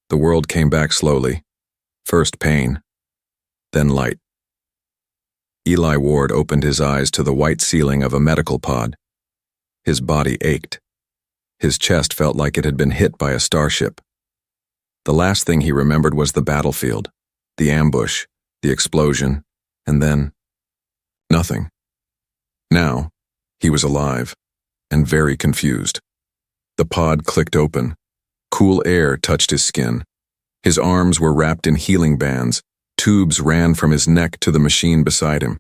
The world came back slowly. First pain, then light. Eli Ward opened his eyes to the white ceiling of a medical pod. His body ached. His chest felt like it had been hit by a starship. The last thing he remembered was the battlefield, the ambush, the explosion, and then nothing. Now, he was alive, and very confused. The pod clicked open. Cool air touched his skin. His arms were wrapped in healing bands. Tubes ran from his neck to the machine beside him.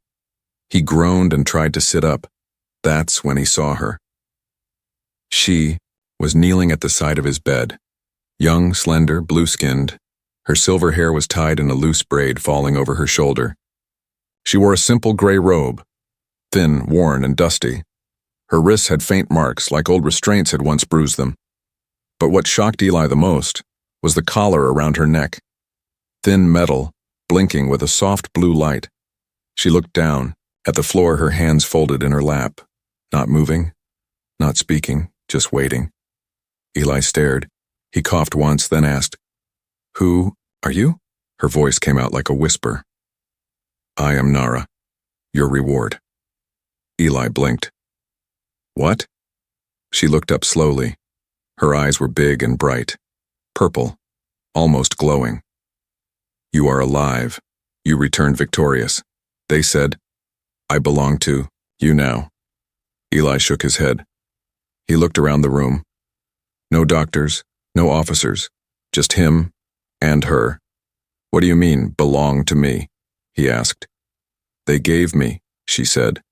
He groaned and tried to sit up. That's when he saw her. She was kneeling at the side of his bed. Young, slender, blue-skinned. Her silver hair was tied in a loose braid falling over her shoulder. She wore a simple gray robe, thin, worn, and dusty. Her wrists had faint marks, like old restraints had once bruised them. But what shocked Eli the most was the collar around her neck. Thin metal, blinking with a soft blue light. She looked down, at the floor, her hands folded in her lap. Not moving, not speaking, just waiting. Eli stared. He coughed once, then asked, "Who are you?" Her voice came out like a whisper. "I am Nara, your reward." Eli blinked. "What?" She looked up slowly. Her eyes were big and bright, purple, almost glowing. "You are alive. You returned victorious." They said, "I belong to you now." Eli shook his head. He looked around the room. No doctors, no officers, just him and her. "What do you mean, belong to me?" he asked. "They gave me," she said.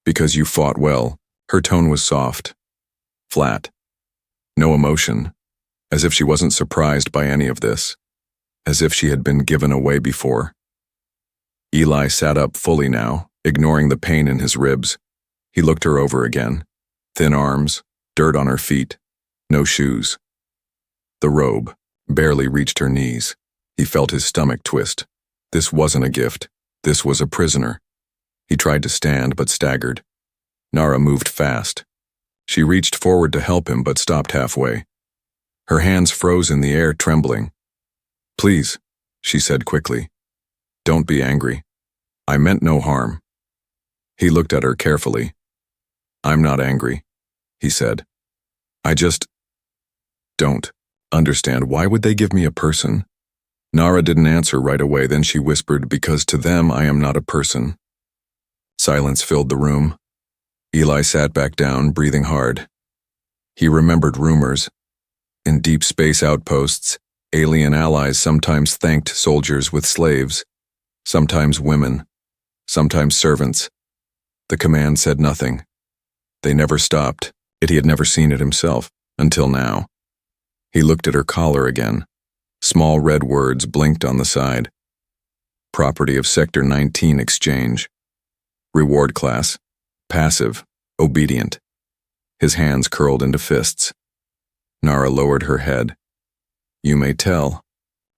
"Because you fought well." Her tone was soft, flat. No emotion, as if she wasn't surprised by any of this, as if she had been given away before. Eli sat up fully now, ignoring the pain in his ribs. He looked her over again. Thin arms, dirt on her feet, no shoes. The robe barely reached her knees. He felt his stomach twist. This wasn't a gift. This was a prisoner. He tried to stand, but staggered. Nara moved fast. She reached forward to help him, but stopped halfway. Her hands froze in the air, trembling. "Please," she said quickly. "Don't be angry. I meant no harm." He looked at her carefully. "I'm not angry," he said. "I just don't understand. Why would they give me a person?" Nara didn't answer right away, then she whispered, "Because to them I am not a person." Silence filled the room. Eli sat back down, breathing hard. He remembered rumors. In deep space outposts, alien allies sometimes thanked soldiers with slaves, sometimes women, sometimes servants. The command said nothing. They never stopped, yet he had never seen it himself, until now. He looked at her collar again. Small red words blinked on the side. Property of Sector 19 Exchange. Reward class. Passive. Obedient. His hands curled into fists. Nara lowered her head. "You may tell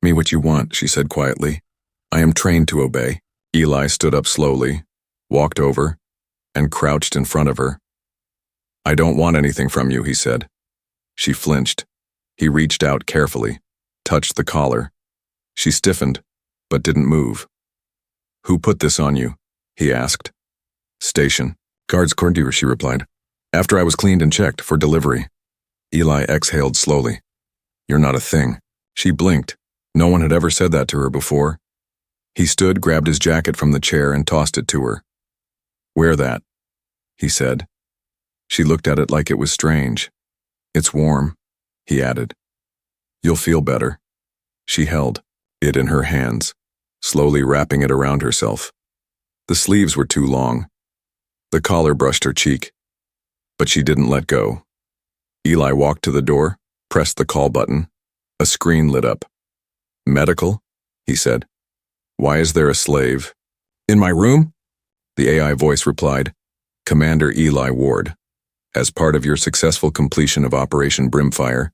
me what you want," she said quietly. "I am trained to obey." Eli stood up slowly, walked over, and crouched in front of her. "I don't want anything from you," he said. She flinched. He reached out carefully, touched the collar. She stiffened, but didn't move. "Who put this on you?" he asked. "Station. Guards Cordier," she replied. "After I was cleaned and checked for delivery." Eli exhaled slowly. "You're not a thing." She blinked. No one had ever said that to her before. He stood, grabbed his jacket from the chair, and tossed it to her. "Wear that," he said. She looked at it like it was strange. "It's warm," he added. "You'll feel better." She held it in her hands, slowly wrapping it around herself. The sleeves were too long. The collar brushed her cheek, but she didn't let go. Eli walked to the door, pressed the call button. A screen lit up. "Medical?" he said. "Why is there a slave?" "In my room?" The AI voice replied. "Commander Eli Ward. As part of your successful completion of Operation Brimfire,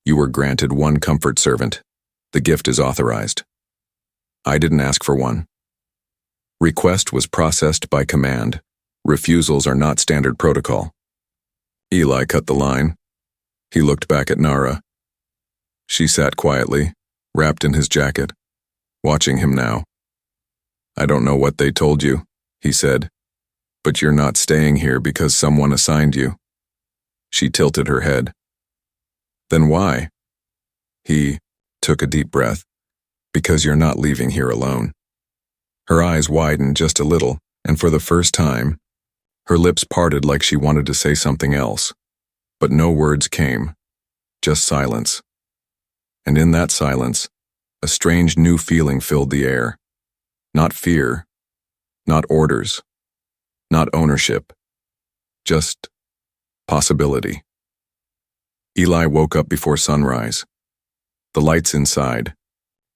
you were granted one comfort servant. The gift is authorized." "I didn't ask for one." "Request was processed by command. Refusals are not standard protocol." Eli cut the line. He looked back at Nara. She sat quietly, wrapped in his jacket, watching him now. "I don't know what they told you," he said, "but you're not staying here because someone assigned you." She tilted her head. "Then why?" He took a deep breath. "Because you're not leaving here alone." Her eyes widened just a little, and for the first time, her lips parted like she wanted to say something else. But no words came, just silence. And in that silence, a strange new feeling filled the air. Not fear, not orders, not ownership, just possibility. Eli woke up before sunrise. The lights inside,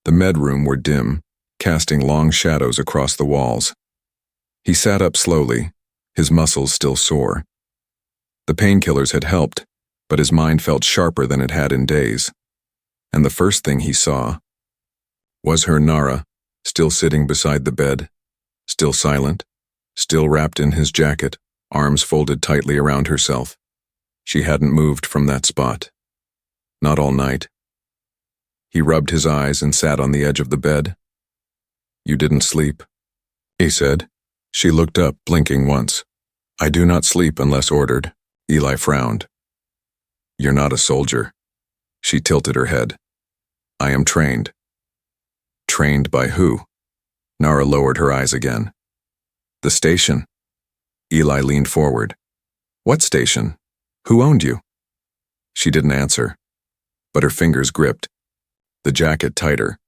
the med room were dim, casting long shadows across the walls. He sat up slowly, his muscles still sore. The painkillers had helped, but his mind felt sharper than it had in days. And the first thing he saw was her Nara, still sitting beside the bed, still silent, still wrapped in his jacket, arms folded tightly around herself. She hadn't moved from that spot. Not all night. He rubbed his eyes and sat on the edge of the bed. "You didn't sleep," he said. She looked up, blinking once. "I do not sleep unless ordered." Eli frowned. "You're not a soldier." She tilted her head. "I am trained." "Trained by who?" Nara lowered her eyes again. "The station." Eli leaned forward. "What station? Who owned you?" She didn't answer, but her fingers gripped, the jacket tighter.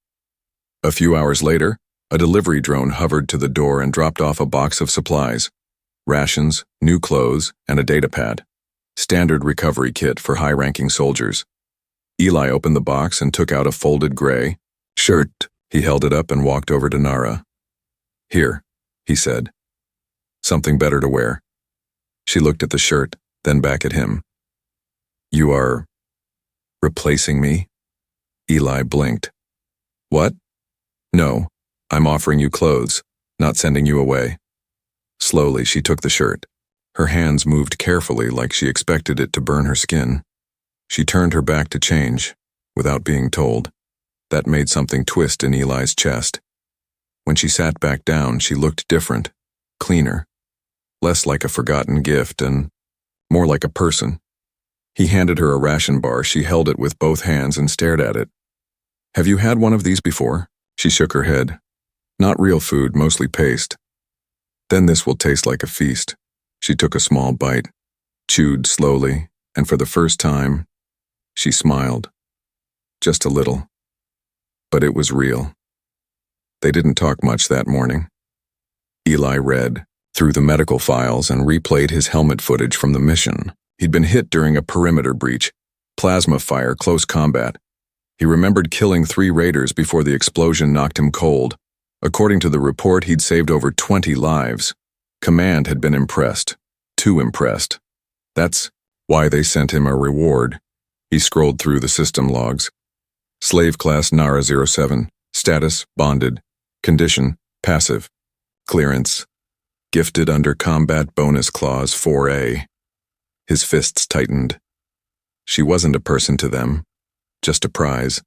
A few hours later, a delivery drone hovered to the door and dropped off a box of supplies, rations, new clothes, and a datapad. Standard recovery kit for high-ranking soldiers. Eli opened the box and took out a folded gray shirt. He held it up and walked over to Nara. "Here," he said. "Something better to wear." She looked at the shirt, then back at him. "You are replacing me?" Eli blinked. "What?" "No, I'm offering you clothes, not sending you away." Slowly, she took the shirt. Her hands moved carefully like she expected it to burn her skin. She turned her back to change, without being told. That made something twist in Eli's chest. When she sat back down, she looked different, cleaner, less like a forgotten gift and more like a person. He handed her a ration bar. She held it with both hands and stared at it. "Have you had one of these before?" She shook her head. "Not real food, mostly paste." "Then this will taste like a feast." She took a small bite, chewed slowly, and for the first time, she smiled. Just a little. But it was real. They didn't talk much that morning. Eli read through the medical files and replayed his helmet footage from the mission. He'd been hit during a perimeter breach, plasma fire, close combat. He remembered killing 3 raiders before the explosion knocked him cold. According to the report, he'd saved over 20 lives. Command had been impressed. Too impressed. That's why they sent him a reward. He scrolled through the system logs. Slave class Nara 07. Status, bonded. Condition, passive. Clearance, gifted under Combat Bonus Clause 4A. His fists tightened. She wasn't a person to them, just a prize.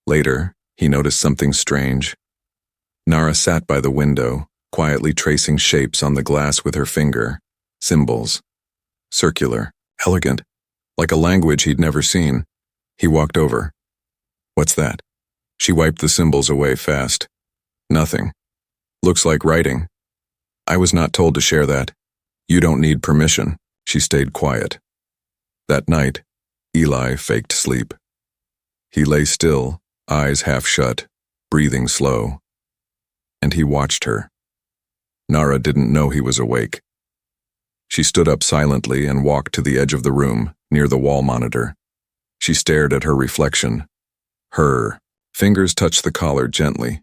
Later, he noticed something strange. Nara sat by the window, quietly tracing shapes on the glass with her finger. Symbols. Circular, elegant, like a language he'd never seen. He walked over. "What's that?" She wiped the symbols away fast. "Nothing. Looks like writing." "I was not told to share that." "You don't need permission." She stayed quiet. That night, Eli faked sleep. He lay still, eyes half shut, breathing slow. And he watched her. Nara didn't know he was awake. She stood up silently and walked to the edge of the room, near the wall monitor. She stared at her reflection. Her fingers touched the collar gently.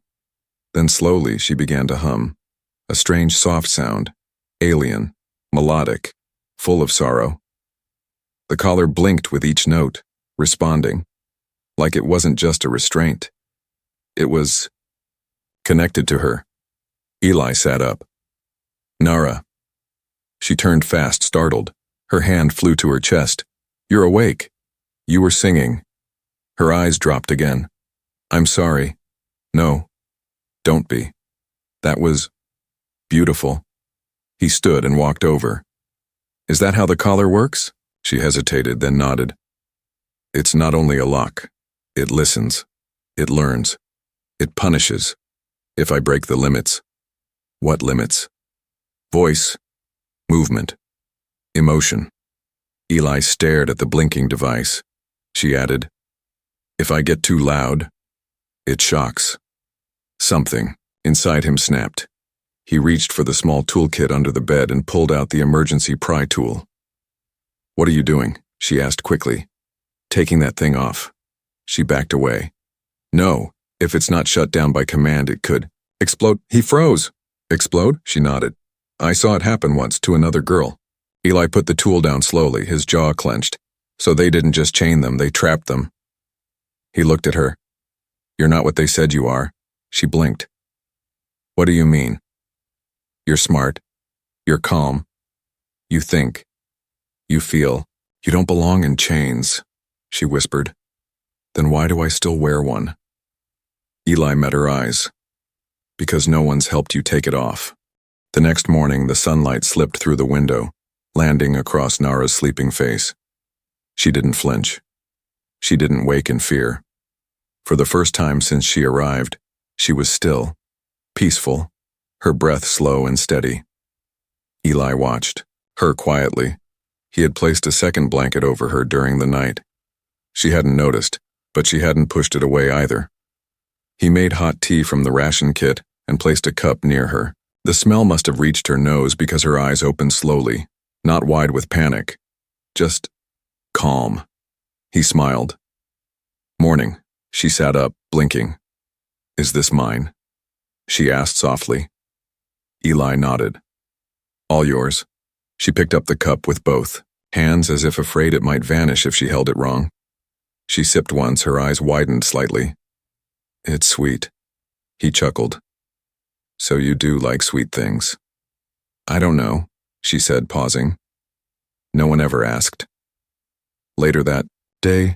Then slowly she began to hum, a strange soft sound, alien, melodic, full of sorrow. The collar blinked with each note, responding, like it wasn't just a restraint. It was connected to her. Eli sat up. "Nara." She turned fast, startled. Her hand flew to her chest. "You're awake. You were singing." Her eyes dropped again. I'm sorry. No, don't be. That was beautiful. He stood and walked over. Is that how the collar works? She hesitated, then nodded. It's not only a lock. It listens. It learns. It punishes. If I break the limits. What limits? Voice, movement, emotion. Eli stared at the blinking device. She added, if I get too loud, it shocks. Something inside him snapped. He reached for the small toolkit under the bed and pulled out the emergency pry tool. What are you doing? She asked quickly. Taking that thing off. She backed away. No, if it's not shut down by command, it could explode. He froze. Explode? She nodded. I saw it happen once to another girl. Eli put the tool down slowly, his jaw clenched. So they didn't just chain them, they trapped them. He looked at her. You're not what they said you are. She blinked. What do you mean? You're smart. You're calm. You think. You feel. You don't belong in chains, she whispered. Then why do I still wear one? Eli met her eyes. Because no one's helped you take it off. The next morning, the sunlight slipped through the window, landing across Nara's sleeping face. She didn't flinch. She didn't wake in fear. For the first time since she arrived, she was still, peaceful, her breath slow and steady. Eli watched, her quietly. He had placed a second blanket over her during the night. She hadn't noticed, but she hadn't pushed it away either. He made hot tea from the ration kit and placed a cup near her. The smell must have reached her nose because her eyes opened slowly, not wide with panic, just calm. He smiled. Morning. She sat up, blinking. Is this mine? She asked softly. Eli nodded. All yours. She picked up the cup with both hands as if afraid it might vanish if she held it wrong. She sipped once, her eyes widened slightly. It's sweet. He chuckled. So you do like sweet things. I don't know, she said, pausing. No one ever asked. Later that day,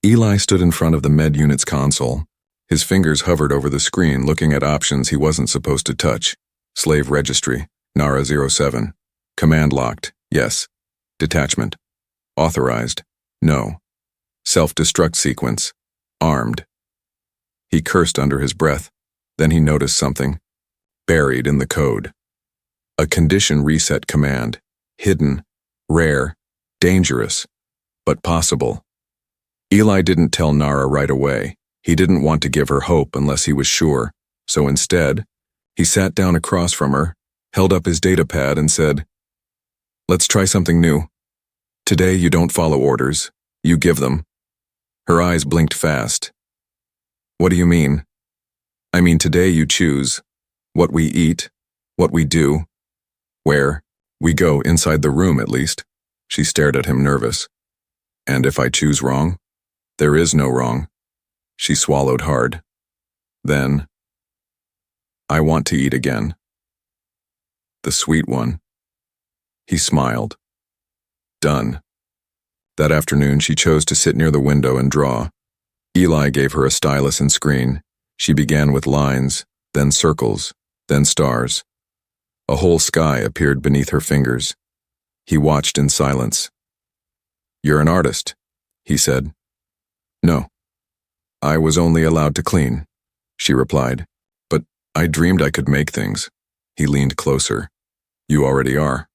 Eli stood in front of the med unit's console. His fingers hovered over the screen, looking at options he wasn't supposed to touch. Slave registry, Nara 07. Command locked, yes. Detachment. Authorized, no. Self-destruct sequence, armed. He cursed under his breath. Then he noticed something. Buried in the code. A condition reset command. Hidden, rare, dangerous, but possible. Eli didn't tell Nara right away. He didn't want to give her hope unless he was sure. So instead, he sat down across from her, held up his datapad and said, Let's try something new. Today you don't follow orders. You give them. Her eyes blinked fast. What do you mean? I mean today you choose. What we eat. What we do. Where. We go inside the room at least. She stared at him nervous. And if I choose wrong? There is no wrong. She swallowed hard. Then, I want to eat again. The sweet one. He smiled. Done. That afternoon she chose to sit near the window and draw. Eli gave her a stylus and screen. She began with lines, then circles, then stars. A whole sky appeared beneath her fingers. He watched in silence. You're an artist, he said. No. I was only allowed to clean, she replied. But I dreamed I could make things. He leaned closer. You already are.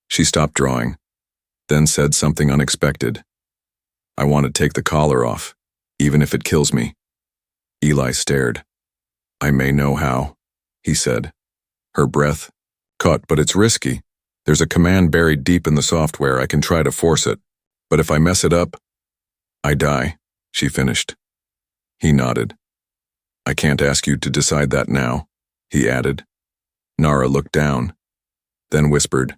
She stopped drawing, then said something unexpected. I want to take the collar off, even if it kills me. Eli stared. I may know how, he said. Her breath caught, but it's risky. There's a command buried deep in the software. I can try to force it. But if I mess it up, I die, she finished. He nodded. I can't ask you to decide that now, he added. Nara looked down, then whispered,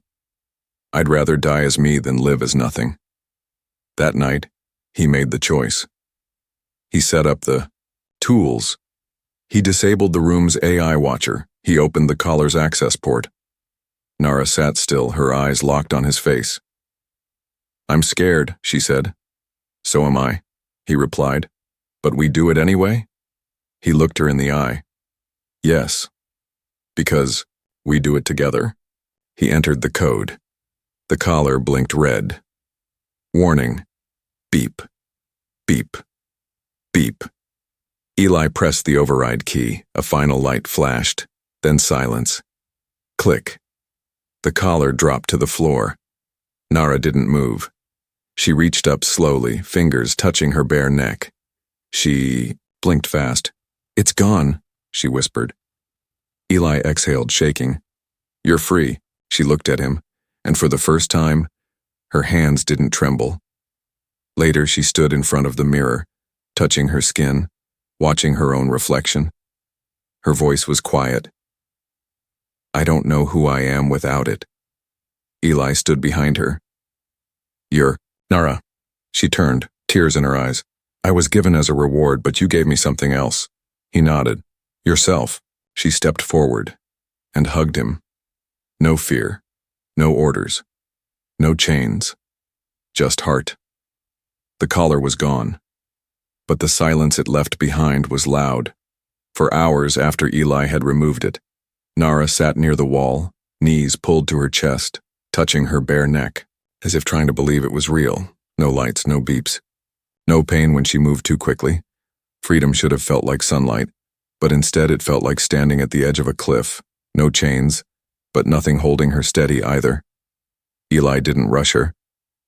I'd rather die as me than live as nothing. That night, he made the choice. He set up the tools. He disabled the room's AI watcher. He opened the collar's access port. Nara sat still, her eyes locked on his face. I'm scared, she said. So am I, he replied. But we do it anyway? He looked her in the eye. Yes. Because we do it together. He entered the code. The collar blinked red. Warning. Beep. Beep. Beep. Eli pressed the override key. A final light flashed, then silence. Click. The collar dropped to the floor. Nara didn't move. She reached up slowly, fingers touching her bare neck. She blinked fast. It's gone, she whispered. Eli exhaled, shaking. You're free. She looked at him, and for the first time, her hands didn't tremble. Later, she stood in front of the mirror, touching her skin, watching her own reflection. Her voice was quiet. I don't know who I am without it. Eli stood behind her. You're Nara. She turned, tears in her eyes. I was given as a reward, but you gave me something else. He nodded. Yourself. She stepped forward and hugged him. No fear, no orders, no chains, just heart. The collar was gone, but the silence it left behind was loud. For hours after Eli had removed it, Nara sat near the wall, knees pulled to her chest, touching her bare neck, as if trying to believe it was real. No lights, no beeps. No pain when she moved too quickly. Freedom should have felt like sunlight, but instead it felt like standing at the edge of a cliff. No chains, but nothing holding her steady either. Eli didn't rush her.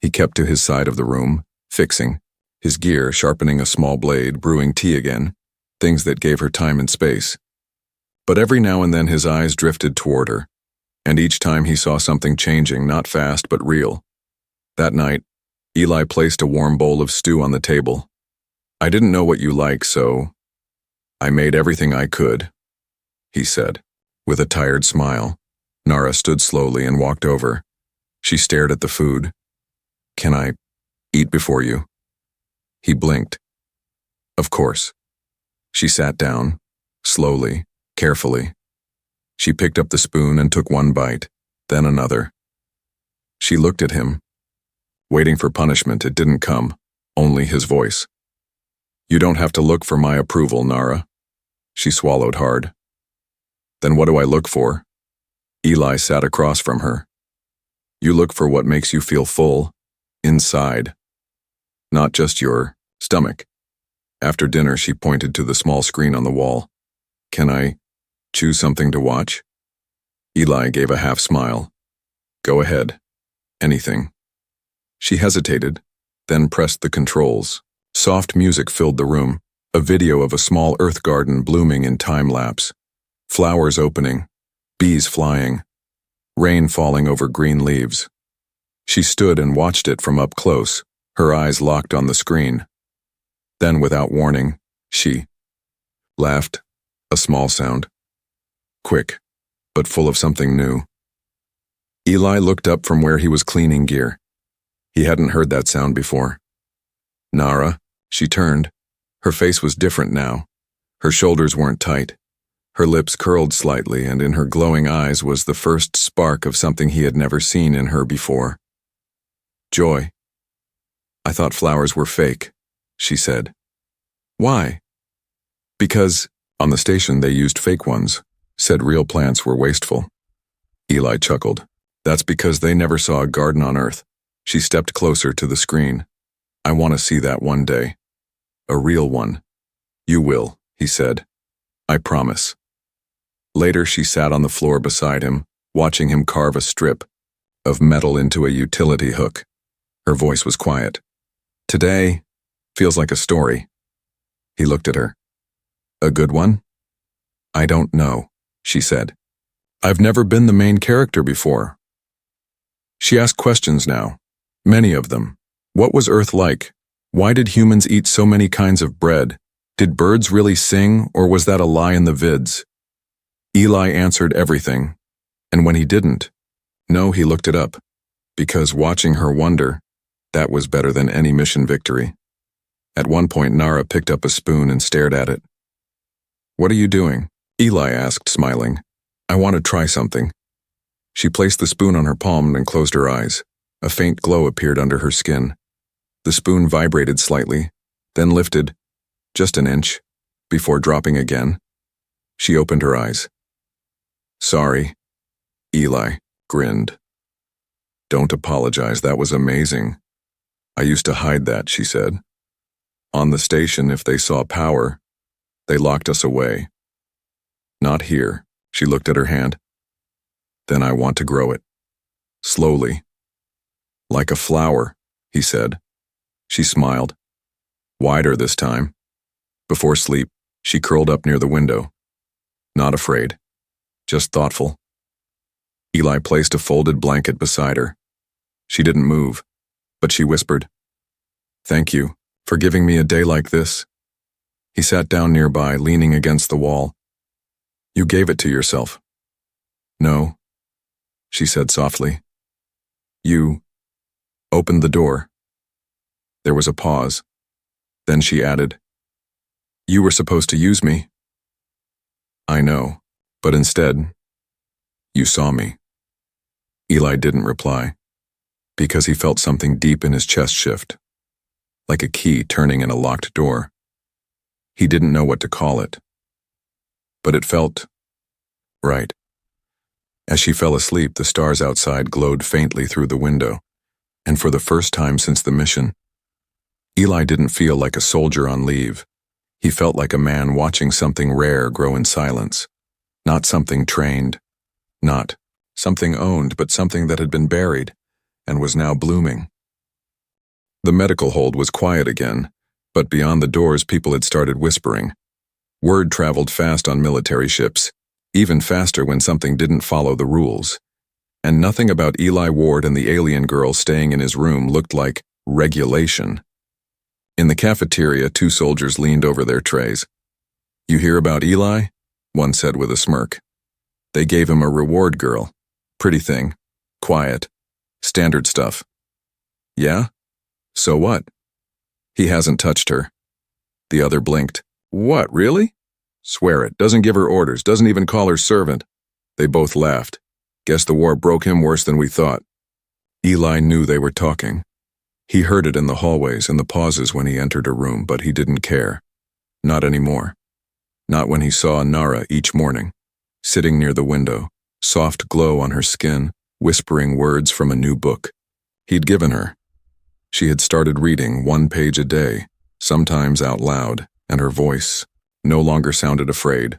He kept to his side of the room, fixing, his gear sharpening a small blade, brewing tea again, things that gave her time and space. But every now and then his eyes drifted toward her, and each time he saw something changing, not fast but real. That night, Eli placed a warm bowl of stew on the table. I didn't know what you like, so I made everything I could, he said. With a tired smile, Nara stood slowly and walked over. She stared at the food. Can I eat before you? He blinked. Of course. She sat down, slowly, carefully. She picked up the spoon and took one bite, then another. She looked at him. Waiting for punishment, it didn't come, only his voice. You don't have to look for my approval, Nara. She swallowed hard. Then what do I look for? Eli sat across from her. You look for what makes you feel full, inside. Not just your stomach. After dinner, she pointed to the small screen on the wall. Can I choose something to watch? Eli gave a half smile. Go ahead. Anything. She hesitated, then pressed the controls. Soft music filled the room, a video of a small earth garden blooming in time-lapse. Flowers opening, bees flying, rain falling over green leaves. She stood and watched it from up close, her eyes locked on the screen. Then, without warning, she laughed, a small sound. Quick, but full of something new. Eli looked up from where he was cleaning gear. He hadn't heard that sound before. Nara, she turned. Her face was different now. Her shoulders weren't tight. Her lips curled slightly, and in her glowing eyes was the first spark of something he had never seen in her before. Joy. I thought flowers were fake, she said. Why? Because, on the station they used fake ones, said real plants were wasteful. Eli chuckled. That's because they never saw a garden on Earth. She stepped closer to the screen. I want to see that one day. A real one. You will, he said. I promise. Later she sat on the floor beside him, watching him carve a strip of metal into a utility hook. Her voice was quiet. Today feels like a story. He looked at her. A good one? I don't know, she said. I've never been the main character before. She asked questions now, many of them. What was Earth like? Why did humans eat so many kinds of bread? Did birds really sing, or was that a lie in the vids? Eli answered everything, and when he didn't, no, he looked it up, because watching her wonder, that was better than any mission victory. At one point, Nara picked up a spoon and stared at it. What are you doing? Eli asked, smiling. I want to try something. She placed the spoon on her palm and closed her eyes. A faint glow appeared under her skin. The spoon vibrated slightly, then lifted, just an inch, Before dropping again, she opened her eyes. Sorry, Eli grinned. Don't apologize, that was amazing. I used to hide that, she said. On the station, if they saw power, they locked us away. Not here, she looked at her hand. Then I want to grow it. Slowly. Like a flower, he said. She smiled. Wider this time. Before sleep, she curled up near the window. Not afraid. Just thoughtful. Eli placed a folded blanket beside her. She didn't move, but she whispered, Thank you for giving me a day like this. He sat down nearby, leaning against the wall. You gave it to yourself. No, she said softly. You opened the door. There was a pause. Then she added, You were supposed to use me. I know, but instead, you saw me. Eli didn't reply, because he felt something deep in his chest shift, like a key turning in a locked door. He didn't know what to call it, but it felt right. As she fell asleep, the stars outside glowed faintly through the window, and for the first time since the mission, Eli didn't feel like a soldier on leave. He felt like a man watching something rare grow in silence, not something trained, not something owned, but something that had been buried and was now blooming. The medical hold was quiet again, but beyond the doors people had started whispering. Word traveled fast on military ships, even faster when something didn't follow the rules. And nothing about Eli Ward and the alien girl staying in his room looked like regulation. In the cafeteria, 2 soldiers leaned over their trays. You hear about Eli? One said with a smirk. They gave him a reward girl. Pretty thing. Quiet. Standard stuff. Yeah? So what? He hasn't touched her. The other blinked. What, really? Swear it. Doesn't give her orders. Doesn't even call her servant. They both laughed. Guess the war broke him worse than we thought. Eli knew they were talking. He heard it in the hallways and the pauses when he entered her room, but he didn't care. Not anymore. Not when he saw Nara each morning, sitting near the window, soft glow on her skin, whispering words from a new book he'd given her. She had started reading 1 page a day, sometimes out loud, and her voice no longer sounded afraid.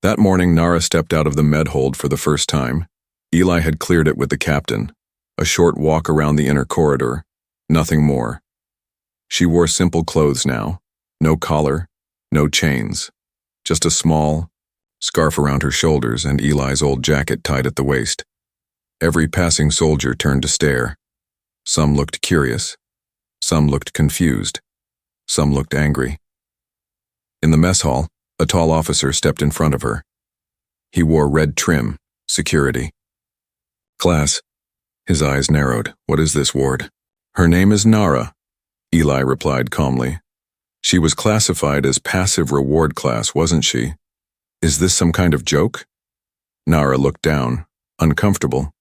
That morning, Nara stepped out of the med hold for the first time. Eli had cleared it with the captain. A short walk around the inner corridor, nothing more. She wore simple clothes now, no collar, no chains, just a small scarf around her shoulders and Eli's old jacket tied at the waist. Every passing soldier turned to stare. Some looked curious, some looked confused, some looked angry. In the mess hall, a tall officer stepped in front of her. He wore red trim, security. Class. His eyes narrowed. What is this, Ward? Her name is Nara, Eli replied calmly. She was classified as passive reward class, wasn't she? Is this some kind of joke? Nara looked down, uncomfortable.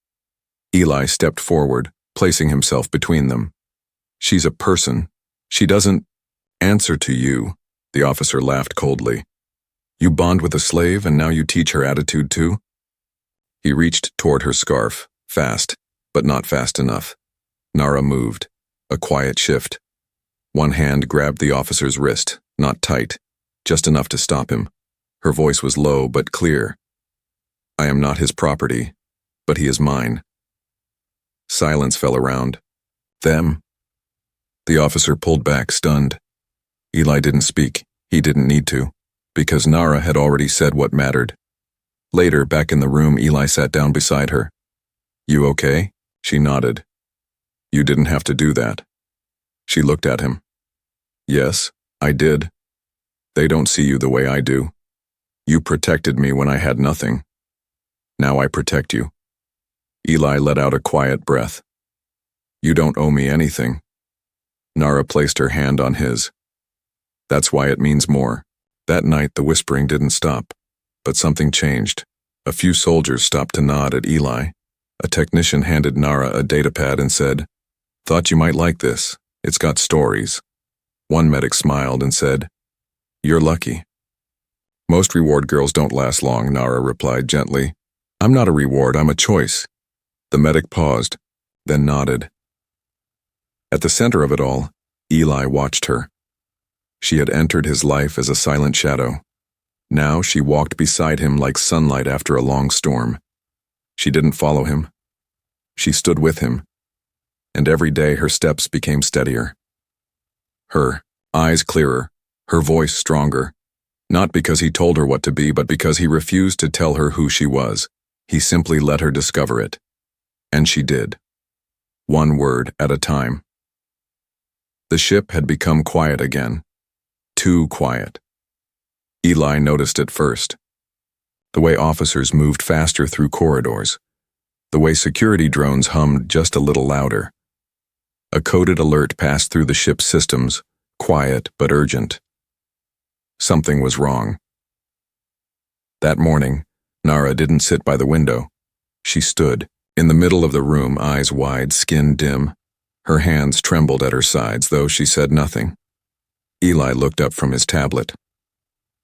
Eli stepped forward, placing himself between them. She's a person. She doesn't answer to you, the officer laughed coldly. You bond with a slave and now you teach her attitude too? He reached toward her scarf, fast, but not fast enough. Nara moved, a quiet shift. One hand grabbed the officer's wrist, not tight, just enough to stop him. Her voice was low but clear. I am not his property, but he is mine. Silence fell around. Them. The officer pulled back, stunned. Eli didn't speak. He didn't need to, because Nara had already said what mattered. Later, back in the room, Eli sat down beside her. You okay? She nodded. You didn't have to do that. She looked at him. Yes, I did. They don't see you the way I do. You protected me when I had nothing. Now I protect you. Eli let out a quiet breath. You don't owe me anything. Nara placed her hand on his. That's why it means more. That night the whispering didn't stop, but something changed. A few soldiers stopped to nod at Eli. A technician handed Nara a datapad and said, Thought you might like this. It's got stories. One medic smiled and said, You're lucky. Most reward girls don't last long, Nara replied gently. I'm not a reward, I'm a choice. The medic paused, then nodded. At the center of it all, Eli watched her. She had entered his life as a silent shadow. Now she walked beside him like sunlight after a long storm. She didn't follow him. She stood with him, and every day her steps became steadier. Her eyes clearer, her voice stronger, not because he told her what to be, but because he refused to tell her who she was. He simply let her discover it. And she did. One word at a time. The ship had become quiet again. Too quiet. Eli noticed it first. The way officers moved faster through corridors. The way security drones hummed just a little louder. A coded alert passed through the ship's systems, quiet but urgent. Something was wrong. That morning, Nara didn't sit by the window. She stood, in the middle of the room, eyes wide, skin dim. Her hands trembled at her sides, though she said nothing. Eli looked up from his tablet.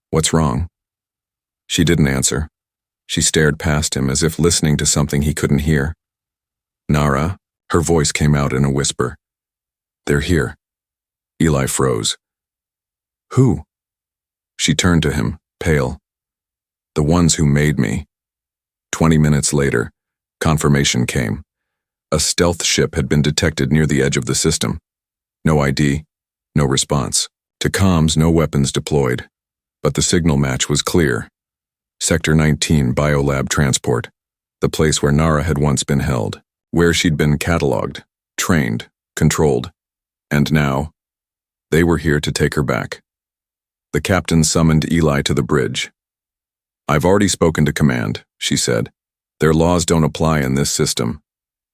What's wrong? She didn't answer. She stared past him as if listening to something he couldn't hear. Nara, her voice came out in a whisper. They're here. Eli froze. Who? She turned to him, pale. The ones who made me. 20 minutes later, confirmation came. A stealth ship had been detected near the edge of the system. No ID, no response. To comms, no weapons deployed. But the signal match was clear. Sector 19 Biolab Transport, the place where Nara had once been held, where she'd been cataloged, trained, controlled. And now, they were here to take her back. The captain summoned Eli to the bridge. I've already spoken to command, she said. Their laws don't apply in this system.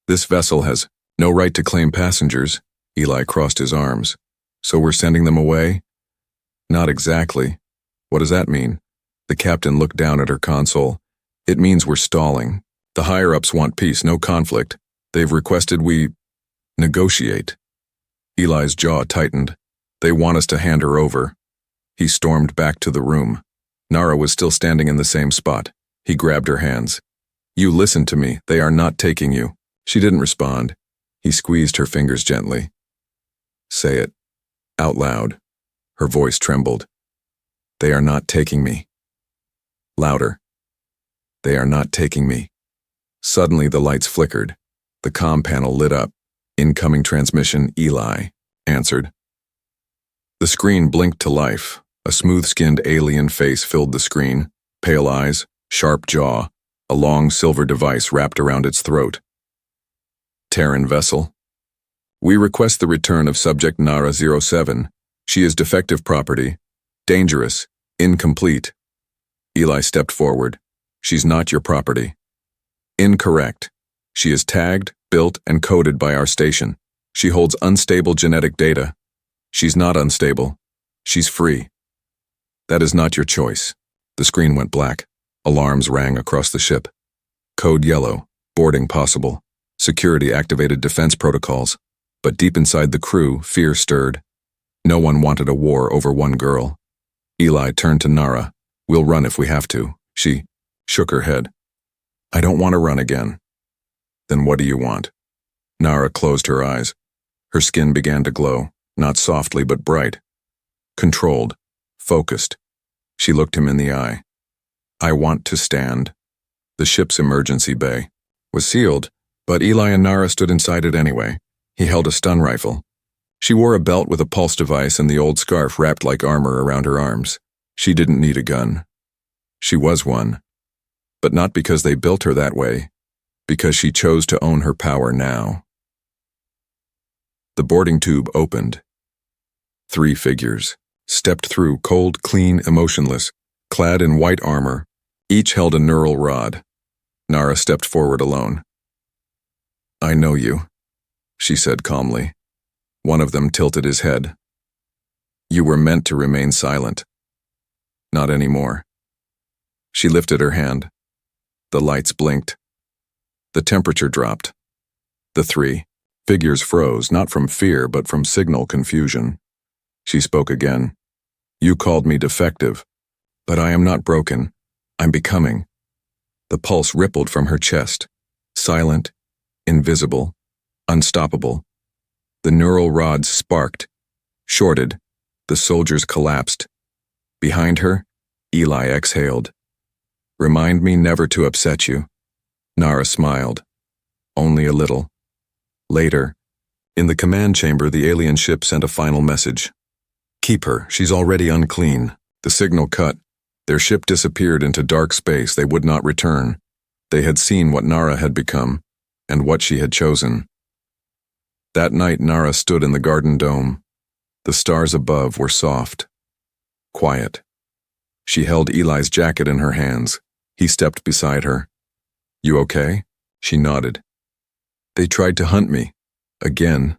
This vessel has no right to claim passengers. Eli crossed his arms. So we're sending them away? Not exactly. What does that mean? The captain looked down at her console. It means we're stalling. The higher-ups want peace, no conflict. They've requested we negotiate. Eli's jaw tightened. They want us to hand her over. He stormed back to the room. Nara was still standing in the same spot. He grabbed her hands. You listen to me. They are not taking you. She didn't respond. He squeezed her fingers gently. Say it. Out loud. Her voice trembled. They are not taking me. Louder. They are not taking me. Suddenly the lights flickered. The comm panel lit up. Incoming transmission, Eli answered. The screen blinked to life. A smooth-skinned alien face filled the screen. Pale eyes, sharp jaw, a long silver device wrapped around its throat. Terran vessel. We request the return of subject Nara 07. She is defective property. Dangerous. Incomplete. Eli stepped forward. She's not your property. Incorrect. She is tagged, built, and coded by our station. She holds unstable genetic data. She's not unstable. She's free. That is not your choice. The screen went black. Alarms rang across the ship. Code yellow. Boarding possible. Security activated defense protocols. But deep inside the crew, fear stirred. No one wanted a war over one girl. Eli turned to Nara. We'll run if we have to. She shook her head. I don't want to run again. Then what do you want? Nara closed her eyes. Her skin began to glow, not softly but bright. Controlled. Focused. She looked him in the eye. I want to stand. The ship's emergency bay was sealed, but Eli and Nara stood inside it anyway. He held a stun rifle. She wore a belt with a pulse device and the old scarf wrapped like armor around her arms. She didn't need a gun. She was one. But not because they built her that way, because she chose to own her power now. The boarding tube opened. 3 figures stepped through, cold, clean, emotionless, clad in white armor. Each held a neural rod. Nara stepped forward alone. I know you, she said calmly. One of them tilted his head. You were meant to remain silent. Not anymore. She lifted her hand. The lights blinked. The temperature dropped. The 3 figures froze, not from fear, but from signal confusion. She spoke again. You called me defective, but I am not broken. I'm becoming. The pulse rippled from her chest, silent, invisible, unstoppable. The neural rods sparked, shorted. The soldiers collapsed. Behind her, Eli exhaled. Remind me never to upset you. Nara smiled. Only a little. Later, in the command chamber, the alien ship sent a final message. Keep her, she's already unclean. The signal cut. Their ship disappeared into dark space. They would not return. They had seen what Nara had become, and what she had chosen. That night, Nara stood in the garden dome. The stars above were soft, quiet. She held Eli's jacket in her hands. He stepped beside her. You okay? She nodded. They tried to hunt me. Again.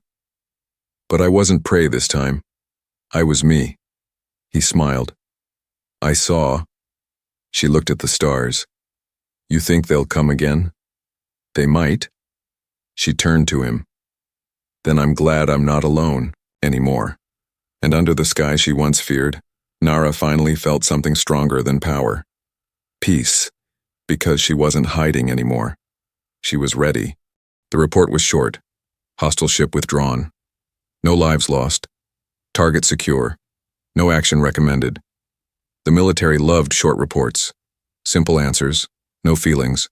But I wasn't prey this time. I was me. He smiled. I saw. She looked at the stars. You think they'll come again? They might. She turned to him. Then I'm glad I'm not alone anymore. And under the sky she once feared, Nara finally felt something stronger than power. Peace. Because she wasn't hiding anymore. She was ready. The report was short. Hostile ship withdrawn. No lives lost. Target secure. No action recommended. The military loved short reports. Simple answers. No feelings.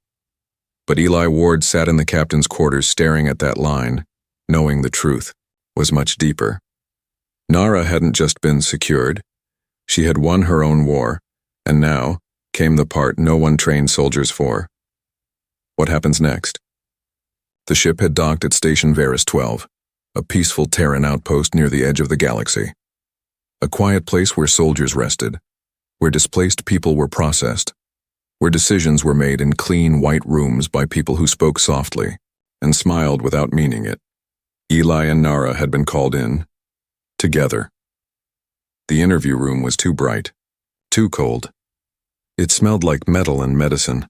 But Eli Ward sat in the captain's quarters staring at that line, knowing the truth was much deeper. Nara hadn't just been secured. She had won her own war, and now came the part no one trained soldiers for. What happens next? The ship had docked at Station Varus 12, a peaceful Terran outpost near the edge of the galaxy. A quiet place where soldiers rested, where displaced people were processed, where decisions were made in clean white rooms by people who spoke softly and smiled without meaning it. Eli and Nara had been called in, together. The interview room was too bright, too cold. It smelled like metal and medicine.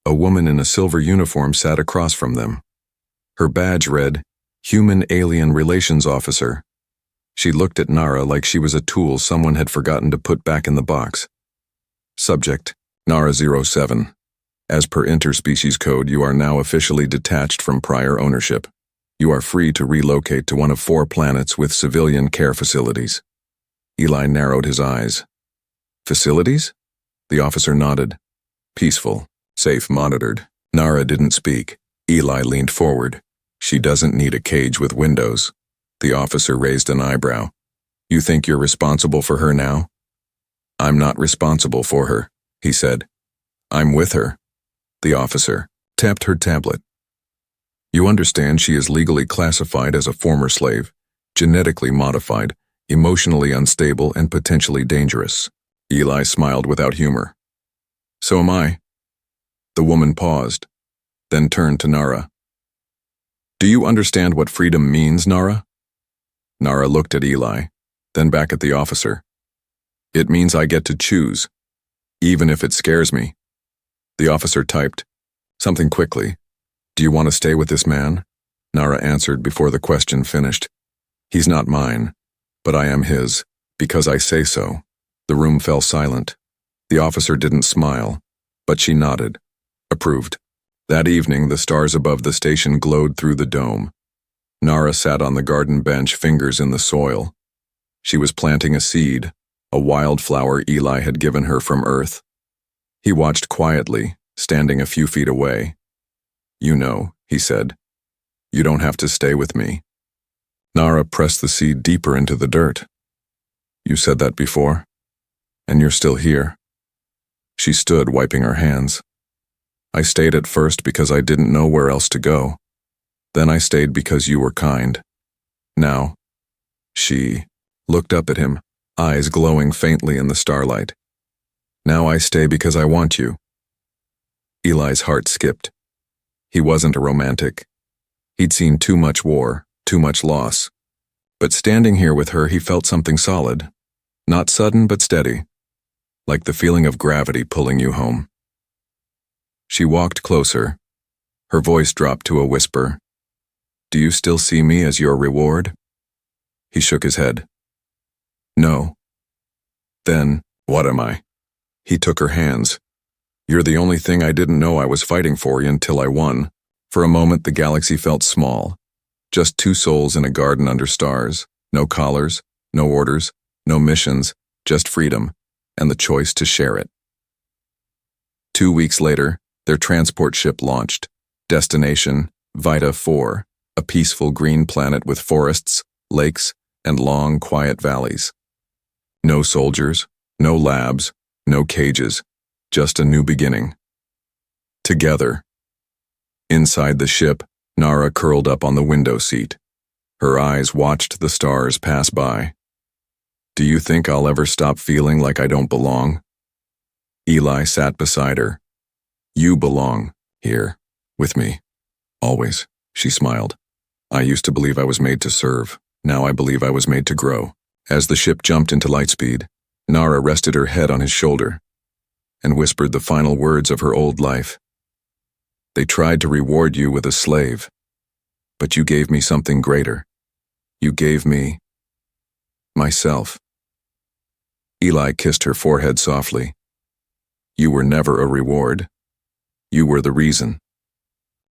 A woman in a silver uniform sat across from them. Her badge read, Human Alien Relations Officer. She looked at Nara like she was a tool someone had forgotten to put back in the box. Subject, Nara 07. As per interspecies code, you are now officially detached from prior ownership. You are free to relocate to one of 4 planets with civilian care facilities. Eli narrowed his eyes. Facilities? The officer nodded. Peaceful, safe, monitored. Nara didn't speak. Eli leaned forward. She doesn't need a cage with windows. The officer raised an eyebrow. You think you're responsible for her now? I'm not responsible for her, he said. I'm with her. The officer tapped her tablet. You understand she is legally classified as a former slave, genetically modified, emotionally unstable, and potentially dangerous. Eli smiled without humor. So am I. The woman paused, then turned to Nara. Do you understand what freedom means, Nara? Nara looked at Eli, then back at the officer. It means I get to choose, even if it scares me. The officer typed something quickly. Do you want to stay with this man? Nara answered before the question finished. He's not mine, but I am his, because I say so. The room fell silent. The officer didn't smile, but she nodded, approved. That evening, the stars above the station glowed through the dome. Nara sat on the garden bench, fingers in the soil. She was planting a seed, a wildflower Eli had given her from Earth. He watched quietly, standing a few feet away. You know, he said, you don't have to stay with me. Nara pressed the seed deeper into the dirt. You said that before, and you're still here. She stood, wiping her hands. I stayed at first because I didn't know where else to go. Then I stayed because you were kind. Now, she looked up at him, eyes glowing faintly in the starlight. Now I stay because I want you. Eli's heart skipped. He wasn't a romantic. He'd seen too much war, too much loss. But standing here with her, he felt something solid. Not sudden, but steady. Like the feeling of gravity pulling you home. She walked closer. Her voice dropped to a whisper. Do you still see me as your reward? He shook his head. No. Then, what am I? He took her hands. You're the only thing I didn't know I was fighting for until I won. For a moment, the galaxy felt small. Just two souls in a garden under stars. No collars, no orders, no missions, just freedom, and the choice to share it. 2 weeks later, their transport ship launched. Destination, Vita 4, a peaceful green planet with forests, lakes, and long, quiet valleys. No soldiers, no labs, no cages, just a new beginning. Together. Inside the ship, Nara curled up on the window seat. Her eyes watched the stars pass by. Do you think I'll ever stop feeling like I don't belong? Eli sat beside her. You belong here, with me. Always, she smiled. I used to believe I was made to serve. Now I believe I was made to grow. As the ship jumped into lightspeed, Nara rested her head on his shoulder and whispered the final words of her old life. They tried to reward you with a slave, but you gave me something greater. You gave me myself. Eli kissed her forehead softly. You were never a reward. You were the reason.